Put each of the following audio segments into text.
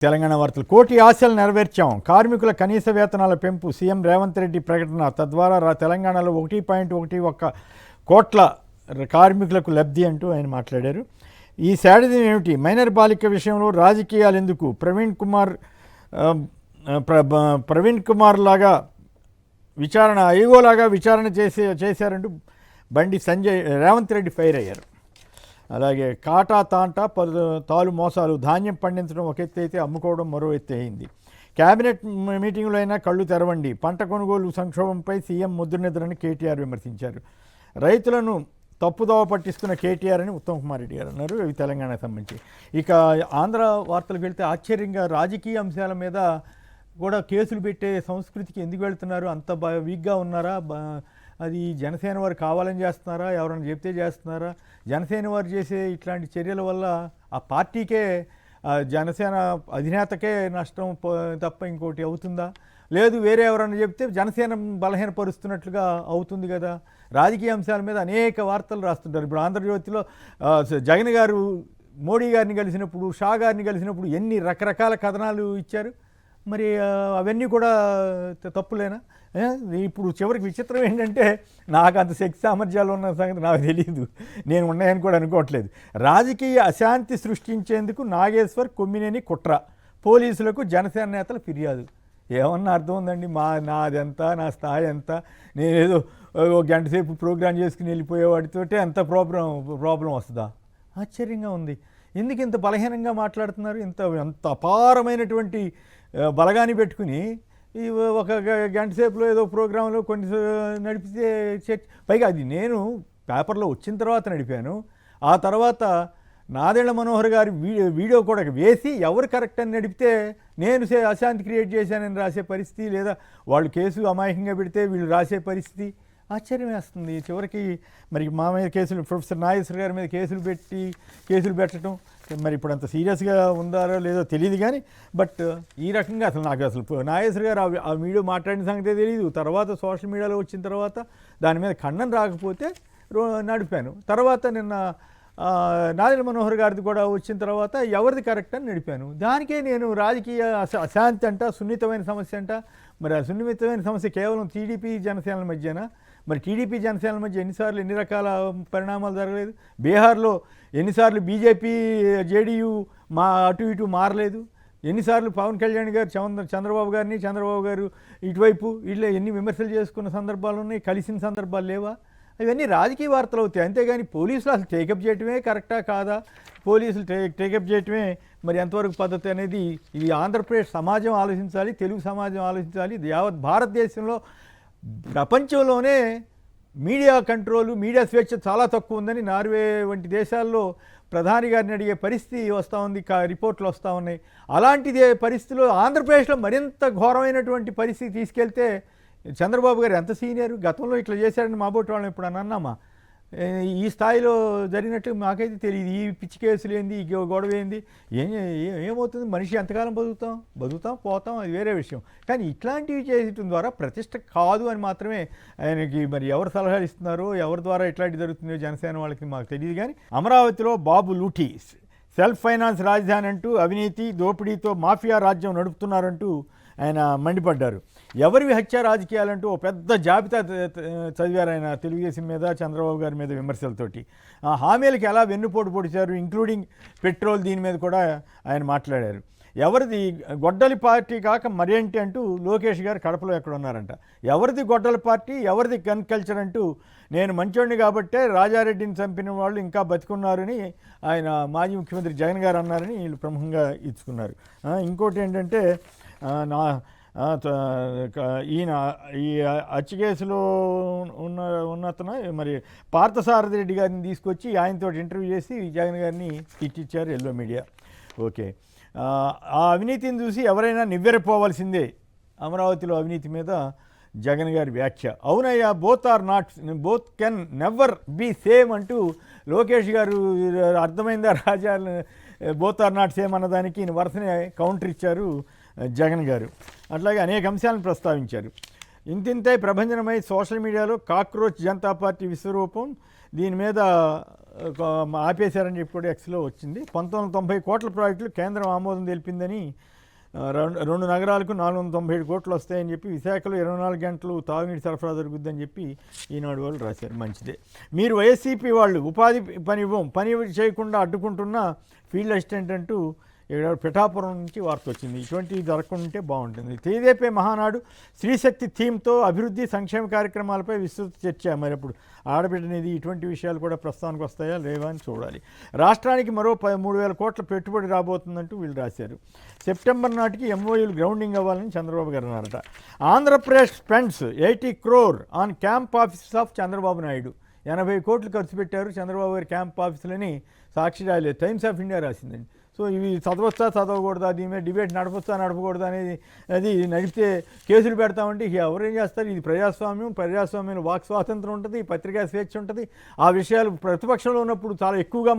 తెలంగాణ వార్తలు. కోటి ఆశలు నెరవేర్చాం. కార్మికుల కనీస వేతనాల పెంపు సీఎం రేవంత్ రెడ్డి ప్రకటన. తద్వారా తెలంగాణలో 1.11 కోట్ల కార్మికులకు లబ్ధి అంటూ ఆయన మాట్లాడారు. ఈ శాడిజం ఏమిటి? మైనర్ బాలిక విషయంలో రాజకీయాలు ఎందుకు? ప్రవీణ్ కుమార్ లాగా విచారణ, ఐఓలాగా విచారణ చేశారంటూ బండి సంజయ్ రేవంత్ రెడ్డి ఫైర్ అయ్యారు. అలాగే కాటా తాంటా తాలు మోసాలు, ధాన్యం పండించడం ఒక ఎత్తు అయితే అమ్ముకోవడం మరో ఎత్తు అయింది. కేబినెట్ మీటింగ్లో అయినా కళ్ళు తెరవండి. పంట కొనుగోలు సంక్షోభంపై సీఎం ముద్దునిద్రని కేటీఆర్ విమర్శించారు. రైతులను తప్పుదోవ పట్టిస్తున్న కేటీఆర్ అని ఉత్తమ్ కుమార్ రెడ్డి గారు అన్నారు. ఇవి తెలంగాణకు సంబంధించి. ఇక ఆంధ్ర వార్తలకు వెళ్తే ఆశ్చర్యంగా రాజకీయ అంశాల మీద కూడా కేసులు పెట్టే సంస్కృతికి ఎందుకు వెళ్తున్నారు? అంత వీక్గా ఉన్నారా? అది జనసేన వారు కావాలని చేస్తున్నారా? ఎవరైనా చెప్తే చేస్తున్నారా? జనసేన వారు చేసే ఇట్లాంటి చర్యల వల్ల ఆ పార్టీకే, జనసేన అధినేతకే నష్టం తప్ప ఇంకోటి అవుతుందా? లేదు వేరే ఎవరైనా చెప్తే జనసేన బలహీనపరుస్తున్నట్లుగా అవుతుంది కదా. రాజకీయ అంశాల మీద అనేక వార్తలు రాస్తుంటారు. ఇప్పుడు ఆంధ్రజ్యోతిలో జగన్ గారు మోడీ గారిని కలిసినప్పుడు, షా గారిని కలిసినప్పుడు ఎన్ని రకరకాల కథనాలు ఇచ్చారు. మరి అవన్నీ కూడా తప్పులేనా? ఇప్పుడు చివరికి విచిత్రం ఏంటంటే, నాకు అంత శక్తి సామర్థ్యాలు ఉన్న సంగతి నాకు తెలియదు, నేను ఉన్నాయని కూడా అనుకోవట్లేదు. రాజకీయ అశాంతి సృష్టించేందుకు నాగేశ్వర్, కొమ్మినేని కుట్ర, పోలీసులకు జనసేన నేతల ఫిర్యాదు. ఏమన్నా అర్థం ఉందండి? నాదెంత, నా స్థాయి ఎంత, నేనేదో ఒక గంట సేపు ప్రోగ్రాం చేసుకుని వెళ్ళిపోయేవాడితోటే అంత ప్రాబ్లం వస్తుందా? ఆశ్చర్యంగా ఉంది. ఎందుకు ఇంత బలహీనంగా మాట్లాడుతున్నారు? ఎంత అపారమైనటువంటి బలగాన్ని పెట్టుకుని ఈ ఒక గంట సేపులో ఏదో ప్రోగ్రాంలో కొన్ని నడిపితే పైగా అది నేను పేపర్లో వచ్చిన తర్వాత నడిపాను. ఆ తర్వాత నాదెళ్ల మనోహర్ గారి వీడియో కూడా వేసి ఎవరు కరెక్ట్ అని నడిపితే నేను అశాంతి క్రియేట్ చేశానని రాసే పరిస్థితి, లేదా వాళ్ళు కేసు అమాయకంగా పెడితే వీళ్ళు రాసే పరిస్థితి ఆశ్చర్యం వేస్తుంది. చివరికి మరి మా మీద కేసులు, ప్రొఫెసర్ నాగేశ్వర్ గారి మీద కేసులు పెట్టడం మరి ఇప్పుడు అంత సీరియస్గా ఉందారో లేదో తెలియదు కానీ, బట్ ఈ రకంగా నాకు అసలు నాగేశ్వర్ గారు ఆ వీడియో మాట్లాడిన సంగతే తెలియదు. తర్వాత సోషల్ మీడియాలో వచ్చిన తర్వాత దాని మీద ఖండన రాకపోతే నడిపాను. తర్వాత నిన్న నాదెళ్ల మనోహర్ గారిది కూడా వచ్చిన తర్వాత ఎవరిది కరెక్ట్ అని నడిపాను. దానికే నేను రాజకీయ అశాంతి అంట, సున్నితమైన సమస్య అంట. మరి ఆ సున్నితమైన సమస్య కేవలం టీడీపీ జనసేనల మధ్యనా? మరి టీడీపీ జనసేనల మధ్య ఎన్ని రకాల పరిణామాలు జరగలేదు? బీహార్లో ఎన్నిసార్లు బీజేపీ జేడీయూ అటు ఇటు మారలేదు? ఎన్నిసార్లు పవన్ కళ్యాణ్ గారు చంద్రబాబు గారు ఇటువైపు వీళ్ళే ఎన్ని విమర్శలు చేసుకున్న సందర్భాలు ఉన్నాయి, కలిసిన సందర్భాలు లేవా? ఇవన్నీ రాజకీయ వార్తలు అవుతాయి. అంతేగాని పోలీసులు అసలు టేకప్ చేయటమే కరెక్టా కాదా? పోలీసులు టేకప్ చేయటమే మరి ఎంతవరకు పద్ధతి అనేది ఇది ఆంధ్రప్రదేశ్ సమాజం ఆలోచించాలి, తెలుగు సమాజం ఆలోచించాలి. యావత్ భారతదేశంలో, ప్రపంచంలోనే మీడియా కంట్రోలు, మీడియా స్వేచ్ఛ చాలా తక్కువ ఉందని నార్వే వంటి దేశాల్లో ప్రధాని గారిని అడిగే పరిస్థితి వస్తూ ఉంది, రిపోర్ట్లు వస్తూ ఉన్నాయి. అలాంటిదే పరిస్థితిలో ఆంధ్రప్రదేశ్లో మరింత ఘోరమైనటువంటి పరిస్థితి తీసుకెళ్తే చంద్రబాబు గారు ఎంత సీనియర్, గతంలో ఇట్లా చేశారని మాబోటి వాళ్ళని ఎప్పుడు అన్నామా? ఈ స్థాయిలో జరిగినట్టు మాకైతే తెలియదు. ఈ పిచ్చి కేసులు ఏంది, ఈ గొడవ ఏంది, ఏమవుతుంది? మనిషి ఎంతకాలం బతుకుతాం పోతాం, అది వేరే విషయం. కానీ ఇట్లాంటివి చేయడం ద్వారా ప్రతిష్ట కాదు అని మాత్రమే ఆయనకి మరి ఎవరు సలహాలు ఇస్తున్నారో, ఎవరి ద్వారా ఇట్లాంటివి జరుగుతుందో జనసేన వాళ్ళకి మాకు తెలియదు. కానీ అమరావతిలో బాబు లూటీ, సెల్ఫ్ ఫైనాన్స్ రాజధాని అంటూ అవినీతి దోపిడీతో మాఫియా రాజ్యం నడుపుతున్నారంటూ ఆయన మండిపడ్డారు. ఎవరివి హత్య రాజకీయాలంటూ ఓ పెద్ద జాబితా చదివారు ఆయన, తెలుగుదేశం మీద, చంద్రబాబు గారి మీద విమర్శలతోటి. ఆ హామీలకి ఎలా వెన్నుపోటు పొడిచారు, ఇంక్లూడింగ్ పెట్రోల్, దీని మీద కూడా ఆయన మాట్లాడారు. ఎవరిది గొడ్డలి పార్టీ కాక మరేంటి అంటూ లోకేష్ గారు కడపలో ఎక్కడ ఉన్నారంట. ఎవరిది గొడ్డలి పార్టీ, ఎవరిది గన్ కల్చర్ అంటూ, నేను మంచోడిని కాబట్టే రాజారెడ్డిని చంపిన వాళ్ళు ఇంకా బతికున్నారని ఆయన మాజీ ముఖ్యమంత్రి జగన్ గారు అన్నారని వీళ్ళు ప్రముఖంగా ఇచ్చుకున్నారు. ఇంకోటి ఏంటంటే, ఈయన ఈ హత్య కేసులో ఉన్నతను మరి పార్థసారథి రెడ్డి గారిని తీసుకొచ్చి ఆయనతో ఇంటర్వ్యూ చేసి జగన్ గారిని తిట్టించారు ఎల్లో మీడియా. ఓకే, ఆ అవినీతిని చూసి ఎవరైనా నివ్వెరపోవాల్సిందే. అమరావతిలో అవినీతి మీద జగన్ గారి వ్యాఖ్య. అవునయ్యా, both can never be same అంటూ లోకేష్ గారు, అర్థమైందా రాజా, బోత్ ఆర్ నాట్ సేమ్ అన్నదానికి ఈయన వరుసనే కౌంటర్ ఇచ్చారు జగన్ గారు. అట్లాగే అనేక అంశాలను ప్రస్తావించారు. ఇంతింతై ప్రభంజనమై సోషల్ మీడియాలో కాక్రోచ్ జనతా పార్టీ విశ్వరూపం దీని మీద ఆపేశారని చెప్పి కూడా ఎక్స్లో వచ్చింది. 1990 కోట్ల ప్రాజెక్టులు కేంద్రం ఆమోదం తెలిపిందని, రెండు నగరాలకు 497 కోట్లు వస్తాయని చెప్పి, విశాఖలో 24 గంటలు తాగునీటి సరఫరా జరుగుద్దని చెప్పి ఈనాడు వాళ్ళు రాశారు. మంచిదే. మీరు వైఎస్సీపీ వాళ్ళు ఉపాధి పని చేయకుండా అడ్డుకుంటున్న ఫీల్డ్ అసిస్టెంట్ అంటూ ఇక్కడ పిఠాపురం నుంచి వార్త వచ్చింది. ఇటువంటివి జరగకుంటే బాగుంటుంది. తేదేపే మహానాడు స్త్రీశక్తి థీమ్తో అభివృద్ధి సంక్షేమ కార్యక్రమాలపై విస్తృత చర్చ. మరి అప్పుడు ఆడబిడ్డనేది ఇటువంటి విషయాలు కూడా ప్రస్తుతానికి వస్తాయా లేవా అని చూడాలి. రాష్ట్రానికి మరో 3,000 కోట్ల పెట్టుబడి రాబోతుందంటూ వీళ్ళు రాశారు. సెప్టెంబర్ నాటికి ఎంఓయూలు గ్రౌండింగ్ అవ్వాలని చంద్రబాబు గారు అన్నారట. Andhra Pradesh spends 80 crore on camp offices of Chandrababu Naidu. 80 కోట్లు ఖర్చు పెట్టారు చంద్రబాబు గారి క్యాంప్ ఆఫీసులని సాక్షి రాయలేదు, టైమ్స్ ఆఫ్ ఇండియా రాసిందండి. సో ఇవి చదవచ్చా చదవకూడదా, దీని మీద డిబేట్ నడపచ్చా నడపకూడదా అనేది అది నడిపితే కేసులు పెడతామంటే ఎవరేం చేస్తారు. ఇది ప్రజాస్వామ్యంలో వాక్ స్వాతంత్రం ఉంటుంది, పత్రికా స్వేచ్ఛ ఉంటుంది. ఆ విషయాలు ప్రతిపక్షంలో ఉన్నప్పుడు చాలా ఎక్కువగా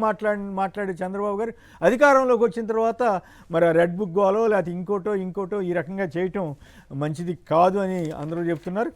మాట్లాడే చంద్రబాబు గారు అధికారంలోకి వచ్చిన తర్వాత మరి రెడ్ బుక్ గోలో లేకపోతే ఇంకోటో ఈ రకంగా చేయటం మంచిది కాదు అని అందరూ చెప్తున్నారు.